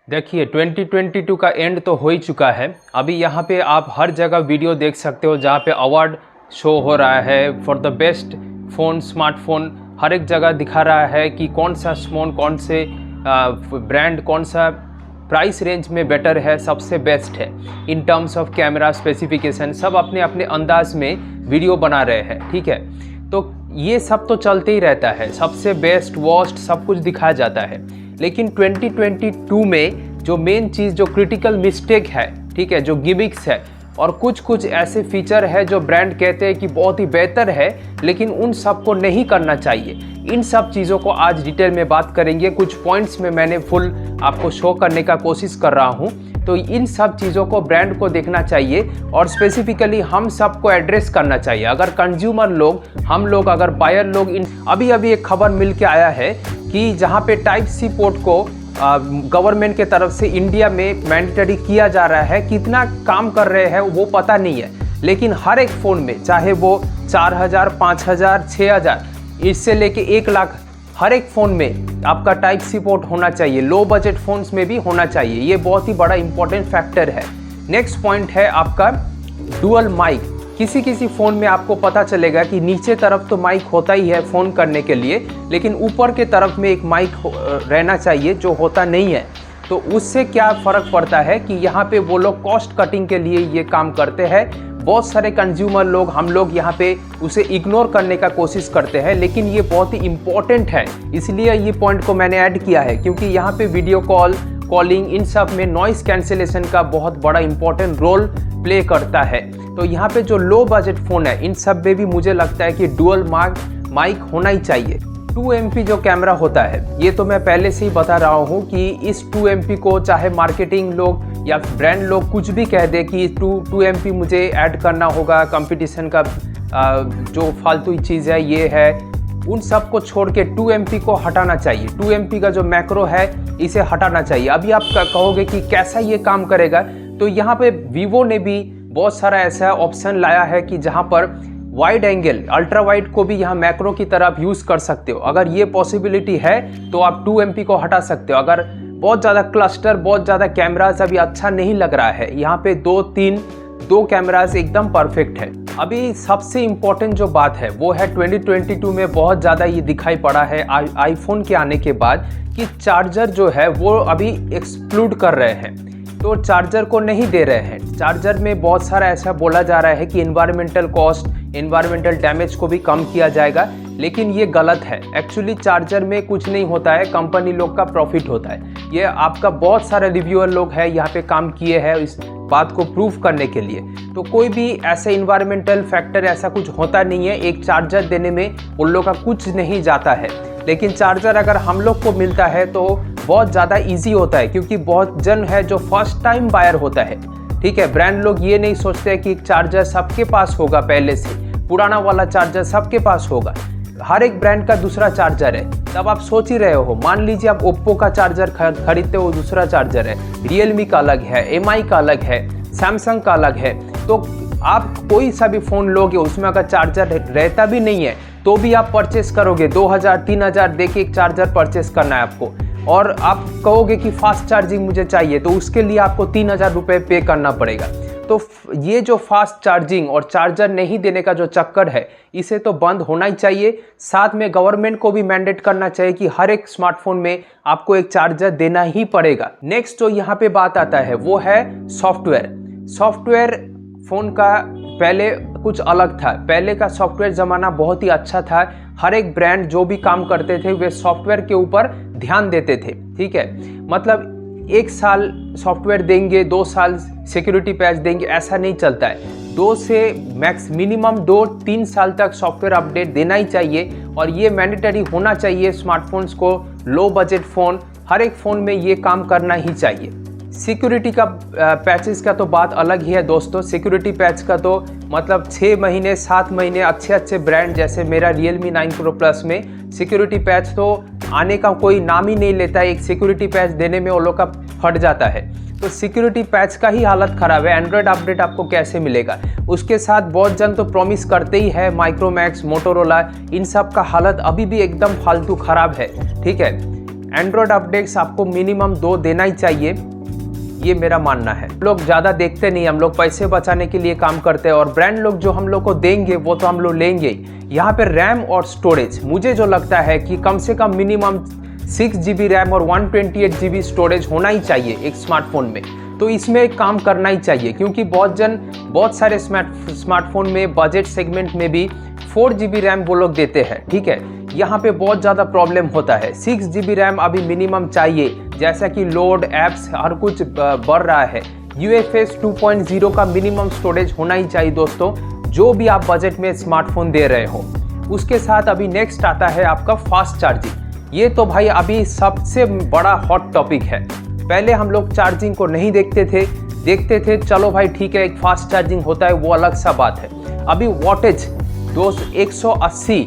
देखिए 2022 का एंड तो हो ही चुका है। अभी यहाँ पे आप हर जगह वीडियो देख सकते हो जहाँ पे अवार्ड शो हो रहा है for the best phone, smartphone. हर एक जगह दिखा रहा है कि कौन सा फ़ोन, कौन से ब्रांड, कौन सा प्राइस रेंज में बेटर है, सबसे बेस्ट है in terms of camera specification. सब अपने अपने अंदाज में वीडियो बना रहे हैं, ठीक है। तो ये सब तो चलते ही रहता है, सबसे बेस्ट वर्स्ट सब कुछ दिखाया जाता है। लेकिन 2022 में जो मेन चीज़, जो क्रिटिकल मिस्टेक है, ठीक है, जो गिमिक्स है और कुछ ऐसे फीचर है जो ब्रांड कहते हैं कि बहुत ही बेहतर है, लेकिन उन सब को नहीं करना चाहिए। इन सब चीज़ों को आज डिटेल में बात करेंगे। कुछ पॉइंट्स में मैंने फुल आपको शो करने का कोशिश कर रहा हूँ। तो इन सब चीज़ों को ब्रांड को देखना चाहिए और स्पेसिफिकली हम सबको एड्रेस करना चाहिए। अगर कंज्यूमर लोग, हम लोग, अगर बायर लोग, अभी एक खबर मिल के आया है कि जहाँ पे टाइप सी पोर्ट को गवर्नमेंट के तरफ से इंडिया में मैंडेटरी किया जा रहा है। कितना काम कर रहे हैं वो पता नहीं है, लेकिन हर एक फ़ोन में, चाहे वो 4000, 5000, 6000, इससे लेके 1 लाख, हर एक फ़ोन में आपका टाइप सी पोर्ट होना चाहिए। लो बजट फ़ोन्स में भी होना चाहिए। ये बहुत ही बड़ा इंपॉर्टेंट फैक्टर है। नेक्स्ट पॉइंट है आपका डुअल माइक। किसी फ़ोन में आपको पता चलेगा कि नीचे तरफ तो माइक होता ही है फ़ोन करने के लिए, लेकिन ऊपर के तरफ में एक माइक रहना चाहिए जो होता नहीं है। तो उससे क्या फ़र्क पड़ता है कि यहाँ पे वो लोग कॉस्ट कटिंग के लिए ये काम करते हैं। बहुत सारे कंज्यूमर लोग, हम लोग यहाँ पे उसे इग्नोर करने का कोशिश करते हैं, लेकिन ये बहुत ही इम्पॉर्टेंट है। इसलिए ये पॉइंट को मैंने ऐड किया है क्योंकि यहाँ पे वीडियो कॉलिंग, इन सब में नॉइस कैंसिलेशन का बहुत बड़ा इंपॉर्टेंट रोल प्ले करता है। तो यहाँ पे जो लो बजट फ़ोन है, इन सब में भी मुझे लगता है कि डुअल माइक होना ही चाहिए। 2 MP जो कैमरा होता है, ये तो मैं पहले से ही बता रहा हूँ कि इस 2 MP को चाहे मार्केटिंग लोग या ब्रांड लोग कुछ भी कह दे कि 2 MP मुझे ऐड करना होगा, कंपटीशन का जो फालतू चीज़ है ये है, उन सब को छोड़ के 2 MP को हटाना चाहिए। 2 MP का जो मैक्रो है इसे हटाना चाहिए। अभी आप कहोगे कि कैसा ये काम करेगा, तो यहाँ पे वीवो ने भी बहुत सारा ऐसा ऑप्शन लाया है कि जहाँ पर वाइड एंगल, अल्ट्रा वाइड को भी यहाँ मैक्रो की तरफ यूज़ कर सकते हो। अगर ये पॉसिबिलिटी है तो आप 2 MP को हटा सकते हो। अगर बहुत ज़्यादा क्लस्टर, बहुत ज़्यादा कैमराज अभी अच्छा नहीं लग रहा है, यहाँ पे 2 कैमराज एकदम परफेक्ट है। अभी सबसे इम्पोर्टेंट जो बात है वो है 2022 में बहुत ज़्यादा ये दिखाई पड़ा है आईफोन के आने के बाद कि चार्जर जो है वो अभी एक्सक्लूड कर रहे हैं। तो चार्जर को नहीं दे रहे हैं। चार्जर में बहुत सारा ऐसा बोला जा रहा है कि एनवायरमेंटल कॉस्ट, एनवायरमेंटल डैमेज को भी कम किया जाएगा, लेकिन ये गलत है। एक्चुअली चार्जर में कुछ नहीं होता है, कंपनी लोग का प्रॉफिट होता है। ये आपका बहुत सारे रिव्यूअर लोग हैं यहाँ पे काम किए हैं इस बात को प्रूव करने के लिए। तो कोई भी ऐसे इन्वायरमेंटल फैक्टर ऐसा कुछ होता नहीं है। एक चार्जर देने में उन लोग का कुछ नहीं जाता है, लेकिन चार्जर अगर हम लोग को मिलता है तो बहुत ज़्यादा इजी होता है, क्योंकि बहुत जन है जो फर्स्ट टाइम बायर होता है, ठीक है। ब्रांड लोग ये नहीं सोचते कि चार्जर सबके पास होगा, पहले से पुराना वाला चार्जर सबके पास होगा। हर एक ब्रांड का दूसरा चार्जर है। तब आप सोच ही रहे हो, मान लीजिए आप ओप्पो का चार्जर खरीदते हो, दूसरा चार्जर है, रियलमी का अलग है, MI का अलग है, सैमसंग का अलग है। तो आप कोई सा भी फ़ोन लोगे, उसमें अगर चार्जर रहता भी नहीं है तो भी आप परचेस करोगे। 2000-3000 दे के एक चार्जर परचेस करना है आपको, और आप कहोगे कि फास्ट चार्जिंग मुझे चाहिए, तो उसके लिए आपको 3000 रुपये पे करना पड़ेगा। तो ये जो फास्ट चार्जिंग और चार्जर नहीं देने का जो चक्कर है, इसे तो बंद होना ही चाहिए। साथ में गवर्नमेंट को भी मैंडेट करना चाहिए कि हर एक स्मार्टफोन में आपको एक चार्जर देना ही पड़ेगा। नेक्स्ट जो यहाँ पे बात आता है वो है सॉफ्टवेयर। फ़ोन का पहले कुछ अलग था। पहले का सॉफ्टवेयर ज़माना बहुत ही अच्छा था। हर एक ब्रांड जो भी काम करते थे वे सॉफ्टवेयर के ऊपर ध्यान देते थे, ठीक है। मतलब 1 साल सॉफ्टवेयर देंगे, 2 साल सिक्योरिटी पैच देंगे, ऐसा नहीं चलता है। 2 से मिनिमम 2-3 साल तक सॉफ्टवेयर अपडेट देना ही चाहिए, और ये मैंडेटरी होना चाहिए स्मार्टफोन्स को। लो बजट फ़ोन, हर एक फ़ोन में ये काम करना ही चाहिए। सिक्योरिटी का पैचेस का तो बात अलग ही है दोस्तों। सिक्योरिटी पैच का तो मतलब 6 महीने 7 महीने अच्छे ब्रांड जैसे मेरा Realme 9 Pro Plus में सिक्योरिटी पैच तो आने का कोई नाम ही नहीं लेता है। एक सिक्योरिटी पैच देने में वो लोग का फट जाता है। तो सिक्योरिटी पैच का ही हालत ख़राब है। एंड्रॉयड अपडेट आपको कैसे मिलेगा? उसके साथ बहुत जन तो प्रॉमिस करते ही है, माइक्रोमैक्स, मोटोरोला, इन सब का हालत अभी भी एकदम फालतू ख़राब है, ठीक है। एंड्रॉयड अपडेट्स आपको मिनिमम 2 देना ही चाहिए, ये मेरा मानना है। लोग ज़्यादा देखते नहीं, हम लोग पैसे बचाने के लिए काम करते हैं और ब्रांड लोग जो हम लोग को देंगे वो तो हम लोग लेंगे। यहाँ पे रैम और स्टोरेज मुझे जो लगता है कि कम से कम मिनिमम 6 GB रैम और 128 GB स्टोरेज होना ही चाहिए एक स्मार्टफोन में। तो इसमें एक काम करना ही चाहिए, क्योंकि बहुत सारे स्मार्टफोन में बजट सेगमेंट में भी 4 GB रैम वो लोग देते हैं, ठीक है। यहाँ पे बहुत ज़्यादा प्रॉब्लम होता है। 6 GB रैम अभी मिनिमम चाहिए, जैसा कि लोड ऐप्स हर कुछ बढ़ रहा है। UFS 2.0 का मिनिमम स्टोरेज होना ही चाहिए दोस्तों, जो भी आप बजट में स्मार्टफोन दे रहे हो। उसके साथ अभी नेक्स्ट आता है आपका फास्ट चार्जिंग। ये तो भाई अभी सबसे बड़ा हॉट टॉपिक है। पहले हम लोग चार्जिंग को नहीं देखते थे, चलो भाई ठीक है, एक फास्ट चार्जिंग होता है वो अलग सा बात है। अभी वॉटेज 180,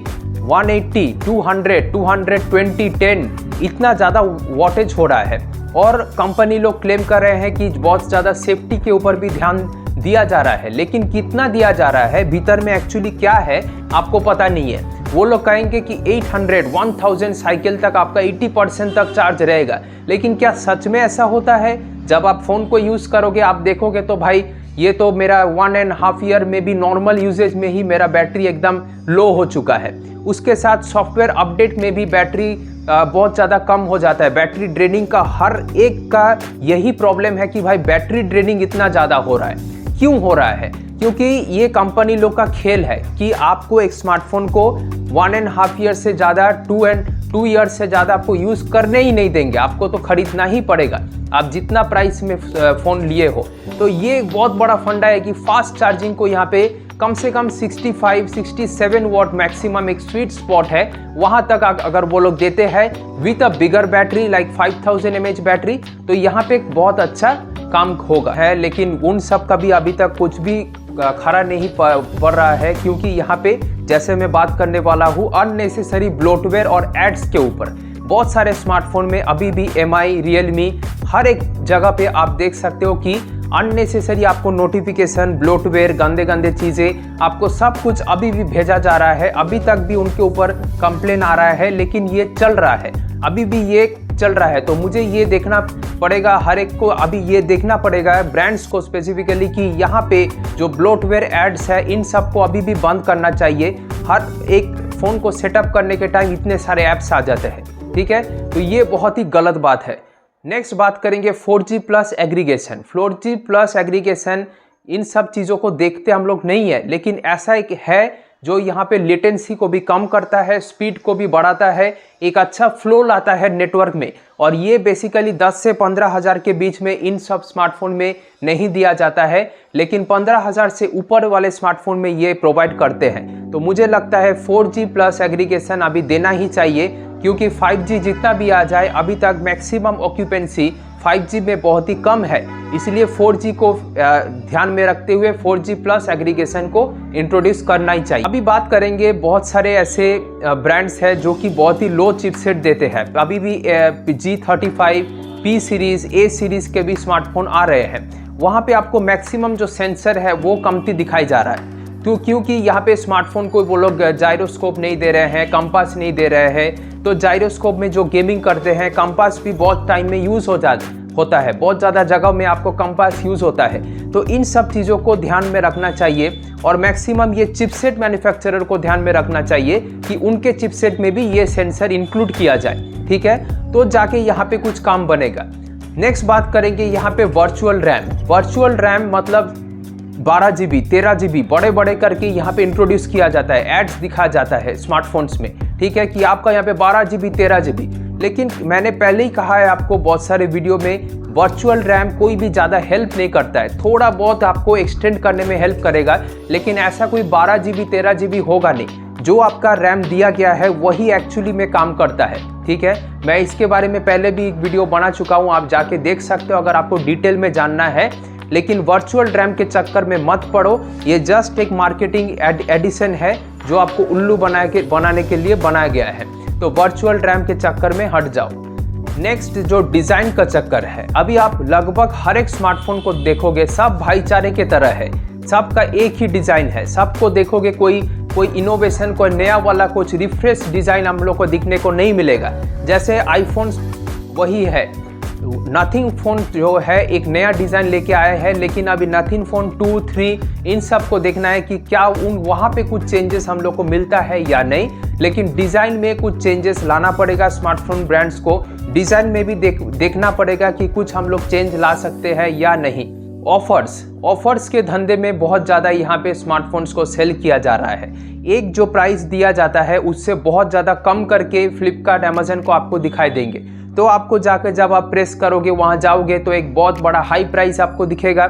180, 200, 220, 10 इतना ज़्यादा वॉटेज हो रहा है। और कंपनी लोग क्लेम कर रहे हैं कि बहुत ज़्यादा सेफ्टी के ऊपर भी ध्यान दिया जा रहा है, लेकिन कितना दिया जा रहा है, भीतर में एक्चुअली क्या है आपको पता नहीं है। वो लोग कहेंगे कि 800, 1000 साइकिल तक आपका 80% तक चार्ज रहेगा, लेकिन क्या सच में ऐसा होता है? जब आप फ़ोन को यूज़ करोगे आप देखोगे तो भाई ये तो मेरा 1.5 ईयर में भी नॉर्मल यूजेज में ही मेरा बैटरी एकदम लो हो चुका है। उसके साथ सॉफ्टवेयर अपडेट में भी बैटरी बहुत ज़्यादा कम हो जाता है। बैटरी ड्रेनिंग का हर एक का यही प्रॉब्लम है कि भाई बैटरी ड्रेनिंग इतना ज़्यादा हो रहा है। क्यों हो रहा है? क्योंकि ये कंपनी लोग का खेल है कि आपको एक स्मार्टफोन को 1.5 ईयर से ज़्यादा 2 ईयर से ज़्यादा आपको यूज़ करने ही नहीं देंगे। आपको तो खरीदना ही पड़ेगा, आप जितना प्राइस में फ़ोन लिए हो। तो ये एक बहुत बड़ा फंडा है कि फास्ट चार्जिंग को यहाँ पे कम से कम 65, 67 वॉट मैक्सिमम एक स्वीट स्पॉट है, वहाँ तक अगर वो लोग देते हैं with a bigger battery like 5000 mAh battery, तो यहाँ पे एक बहुत अच्छा काम होगा है। लेकिन उन सब का भी अभी तक कुछ भी खरा नहीं पड़ रहा है, क्योंकि यहाँ पे जैसे मैं बात करने वाला हूँ अननेसेसरी ब्लोटवेयर और एड्स के ऊपर। बहुत सारे स्मार्टफोन में अभी भी MI, रियलमी हर एक जगह पे आप देख सकते हो कि अननेसेसरी आपको नोटिफिकेशन, ब्लोटवेयर, गंदे गंदे चीज़ें आपको सब कुछ अभी भी भेजा जा रहा है। अभी तक भी उनके ऊपर कंप्लेन आ रहा है, लेकिन ये चल रहा है, अभी भी ये चल रहा है। तो मुझे ये देखना पड़ेगा, हर एक को अभी ये देखना पड़ेगा ब्रांड्स को स्पेसिफिकली कि यहाँ पे जो ब्लोटवेयर एड्स है इन सब को अभी भी बंद करना चाहिए। हर एक फ़ोन को सेटअप करने के टाइम इतने सारे ऐप्स आ जाते हैं, ठीक है। तो ये बहुत ही गलत बात है। नेक्स्ट बात करेंगे 4G+ एग्रीगेशन। 4G+ एग्रीगेशन इन सब चीज़ों को देखते हम लोग नहीं है, लेकिन ऐसा एक है जो यहाँ पे लेटेंसी को भी कम करता है, स्पीड को भी बढ़ाता है, एक अच्छा फ्लो लाता है नेटवर्क में। और ये बेसिकली 10 से 15 हज़ार के बीच में इन सब स्मार्टफोन में नहीं दिया जाता है, लेकिन 15 हज़ार से ऊपर वाले स्मार्टफोन में ये प्रोवाइड करते हैं। तो मुझे लगता है 4G+ एग्रीगेशन अभी देना ही चाहिए, क्योंकि 5G जितना भी आ जाए अभी तक मैक्सिमम ऑक्यूपेंसी 5G में बहुत ही कम है। इसलिए 4G को ध्यान में रखते हुए 4G+ एग्रीगेशन को इंट्रोड्यूस करना ही चाहिए। अभी बात करेंगे बहुत सारे ऐसे ब्रांड्स हैं जो कि बहुत ही लो चिपसेट देते हैं। अभी भी G35, P series, A series के भी स्मार्टफोन आ रहे हैं। वहाँ पे आपको मैक्सिमम जो सेंसर है वो कमती दिखाई जा रहा है। तो क्योंकि यहाँ पे स्मार्टफोन को वो लोग जायरोस्कोप नहीं दे रहे हैं, कंपास नहीं दे रहे हैं। तो जायरोस्कोप में जो गेमिंग करते हैं, कंपास भी बहुत टाइम में यूज़ होता है, बहुत ज़्यादा जगह में आपको कंपास यूज़ होता है। तो इन सब चीज़ों को ध्यान में रखना चाहिए और मैक्सिमम ये चिपसेट मैन्युफैक्चरर को ध्यान में रखना चाहिए कि उनके चिपसेट में भी ये सेंसर इंक्लूड किया जाए, ठीक है। तो जाके यहाँ पे कुछ काम बनेगा। नेक्स्ट बात करेंगे यहाँ पे वर्चुअल रैम। वर्चुअल रैम मतलब 12 GB, 13 GB बड़े बड़े करके यहाँ पे इंट्रोड्यूस किया जाता है, एड्स दिखाया जाता है स्मार्टफोन्स में, ठीक है, कि आपका यहाँ पे 12 GB, 13 GB। लेकिन मैंने पहले ही कहा है आपको बहुत सारे वीडियो में, वर्चुअल रैम कोई भी ज़्यादा हेल्प नहीं करता है। थोड़ा बहुत आपको एक्सटेंड करने में हेल्प करेगा, लेकिन ऐसा कोई 12 GB, 13 GB होगा नहीं। जो आपका रैम दिया गया है वही एक्चुअली में काम करता है, ठीक है। मैं इसके बारे में पहले भी एक वीडियो बना चुका हूँ, आप जाके देख सकते हो अगर आपको डिटेल में जानना है। लेकिन वर्चुअल रैम के चक्कर में मत पड़ो, ये जस्ट एक मार्केटिंग एडिशन है जो आपको उल्लू बनाने के लिए बनाया गया है। तो वर्चुअल रैम के चक्कर में हट जाओ। नेक्स्ट जो डिज़ाइन का चक्कर है, अभी आप लगभग हर एक स्मार्टफोन को देखोगे सब भाईचारे के तरह है, सबका एक ही डिज़ाइन है। सबको देखोगे कोई कोई इनोवेशन, कोई नया वाला कुछ रिफ्रेश डिज़ाइन हम लोग को दिखने को नहीं मिलेगा। जैसे आईफोन वही है, नथिंग फ़ोन जो है एक नया डिज़ाइन लेके आया है, लेकिन अभी नथिंग फ़ोन 2, 3 इन सब को देखना है कि क्या वहाँ पे कुछ चेंजेस हम लोग को मिलता है या नहीं। लेकिन डिज़ाइन में कुछ चेंजेस लाना पड़ेगा, स्मार्टफोन ब्रांड्स को डिज़ाइन में भी देखना पड़ेगा कि कुछ हम लोग चेंज ला सकते हैं या नहीं। ऑफर्स के धंधे में बहुत ज़्यादा यहाँ पे स्मार्टफोन्स को सेल किया जा रहा है। एक जो प्राइस दिया जाता है उससे बहुत ज़्यादा कम करके फ्लिपकार्ट, अमेजन को आपको दिखाई देंगे। तो आपको जाकर जब आप प्रेस करोगे, वहाँ जाओगे तो एक बहुत बड़ा हाई प्राइस आपको दिखेगा।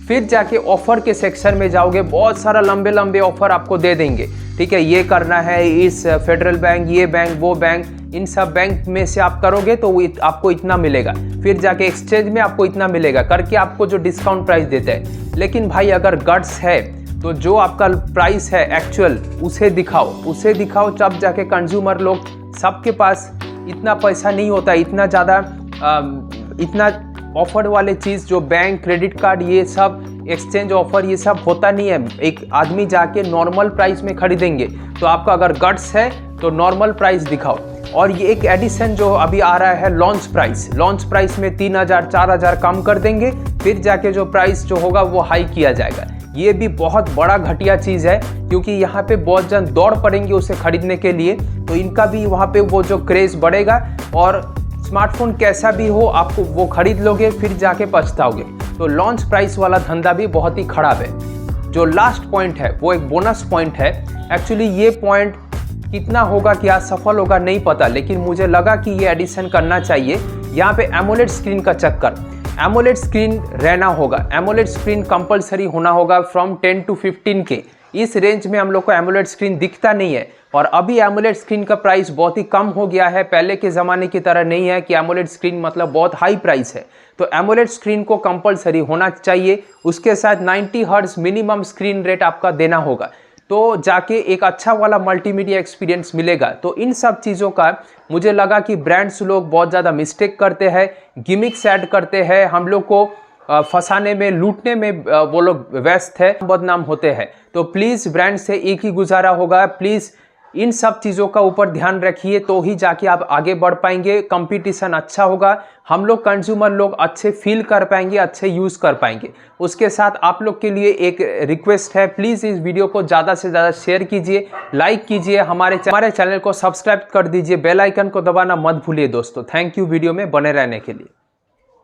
फिर जाके ऑफ़र के सेक्शन में जाओगे, बहुत सारा लंबे लंबे ऑफ़र आपको दे देंगे। ठीक है, ये करना है, इस फेडरल बैंक, ये बैंक, वो बैंक, इन सब बैंक में से आप करोगे तो आपको इतना मिलेगा। फिर जाके एक्सचेंज में आपको इतना मिलेगा करके आपको जो डिस्काउंट प्राइस देते हैं। लेकिन भाई अगर गट्स है तो जो आपका प्राइस है एक्चुअल उसे दिखाओ, तब जाके कंज्यूमर लोग, सबके पास इतना पैसा नहीं होता, इतना ज़्यादा इतना ऑफर वाले चीज़ जो बैंक, क्रेडिट कार्ड, ये सब एक्सचेंज ऑफर ये सब होता नहीं है। एक आदमी जाके नॉर्मल प्राइस में खरीदेंगे। तो आपका अगर गट्स है तो नॉर्मल प्राइस दिखाओ। और ये एक एडिशन जो अभी आ रहा है लॉन्च प्राइस में 3000, 4000 कम कर देंगे, फिर जाके जो प्राइस जो होगा वो हाई किया जाएगा। ये भी बहुत बड़ा घटिया चीज़ है, क्योंकि यहाँ पे बहुत जन दौड़ पड़ेंगे उसे खरीदने के लिए, तो इनका भी वहाँ पे वो जो क्रेज़ बढ़ेगा और स्मार्टफोन कैसा भी हो आपको वो खरीद लोगे, फिर जाके पछताओगे। तो लॉन्च प्राइस वाला धंधा भी बहुत ही खराब है। जो लास्ट पॉइंट है वो एक बोनस पॉइंट है। एक्चुअली ये पॉइंट कितना होगा, क्या सफल होगा नहीं पता, लेकिन मुझे लगा कि ये एडिशन करना चाहिए। यहाँ पे एमोलेड स्क्रीन का चक्कर, एमोलेड स्क्रीन रहना होगा, एमोलेड स्क्रीन कंपलसरी होना होगा फ्रॉम 10 to 15 के। इस रेंज में हम लोग को एमोलेड स्क्रीन दिखता नहीं है। और अभी एमोलेड स्क्रीन का प्राइस बहुत ही कम हो गया है, पहले के ज़माने की तरह नहीं है कि एमोलेड स्क्रीन मतलब बहुत हाई प्राइस है। तो एमोलेड स्क्रीन को कंपलसरी होना चाहिए, उसके साथ 90 हर्ट्ज मिनिमम स्क्रीन रेट आपका देना होगा, तो जाके एक अच्छा वाला मल्टीमीडिया एक्सपीरियंस मिलेगा। तो इन सब चीज़ों का मुझे लगा कि ब्रांड्स लोग बहुत ज़्यादा मिस्टेक करते हैं, गिमिक्स ऐड करते हैं, हम लोग को फंसाने में, लूटने में वो लोग व्यस्त है, बदनाम होते हैं। तो प्लीज़ ब्रांड से एक ही गुजारा होगा, प्लीज़ इन सब चीज़ों का ऊपर ध्यान रखिए, तो ही जाके आप आगे बढ़ पाएंगे, कंपटीशन अच्छा होगा, हम लोग कंज्यूमर लोग अच्छे फील कर पाएंगे, अच्छे यूज़ कर पाएंगे। उसके साथ आप लोग के लिए एक रिक्वेस्ट है, प्लीज़ इस वीडियो को ज़्यादा से ज़्यादा शेयर कीजिए, लाइक कीजिए, हमारे चैनल को सब्सक्राइब कर दीजिए, बेल आइकन को दबाना मत भूलिए दोस्तों। थैंक यू वीडियो में बने रहने के लिए।